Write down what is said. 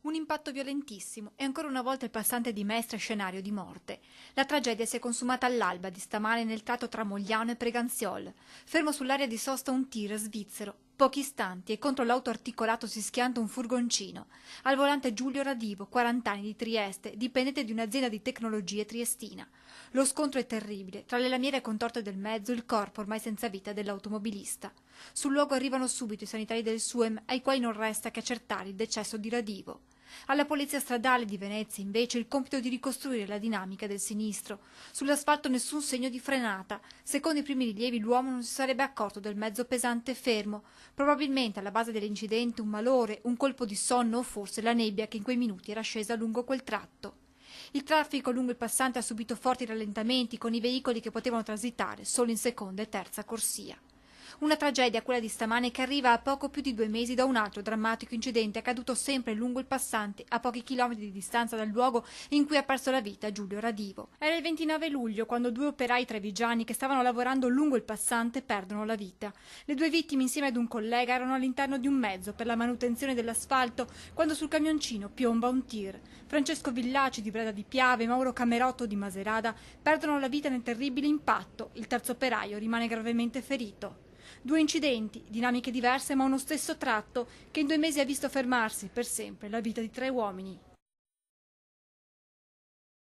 Un impatto violentissimo e ancora una volta il passante di Mestre è scenario di morte. La tragedia si è consumata all'alba di stamane nel tratto tra Mogliano e Preganziol. Fermo sull'area di sosta un tir svizzero. Pochi istanti e contro l'auto articolato si schianta un furgoncino. Al volante Giulio Radivo, 40 anni, di Trieste, dipendente di un'azienda di tecnologie triestina. Lo scontro è terribile. Tra le lamiere contorte del mezzo il corpo ormai senza vita dell'automobilista. Sul luogo arrivano subito i sanitari del SUEM, ai quali non resta che accertare il decesso di Radivo. Alla Polizia Stradale di Venezia, invece, il compito di ricostruire la dinamica del sinistro. Sull'asfalto nessun segno di frenata. Secondo i primi rilievi l'uomo non si sarebbe accorto del mezzo pesante fermo. Probabilmente alla base dell'incidente un malore, un colpo di sonno o forse la nebbia che in quei minuti era scesa lungo quel tratto. Il traffico lungo il passante ha subito forti rallentamenti con i veicoli che potevano transitare solo in seconda e terza corsia. Una tragedia, quella di stamane, che arriva a poco più di 2 mesi da un altro drammatico incidente accaduto sempre lungo il passante, a pochi chilometri di distanza dal luogo in cui ha perso la vita Giulio Radivo. Era il 29 luglio quando 2 operai trevigiani che stavano lavorando lungo il passante perdono la vita. Le 2 vittime insieme ad un collega erano all'interno di un mezzo per la manutenzione dell'asfalto quando sul camioncino piomba un tir. Francesco Villaci di Breda di Piave e Mauro Camerotto di Maserada perdono la vita nel terribile impatto. Il terzo operaio rimane gravemente ferito. 2 incidenti, dinamiche diverse ma uno stesso tratto, che in 2 mesi ha visto fermarsi per sempre la vita di 3 uomini.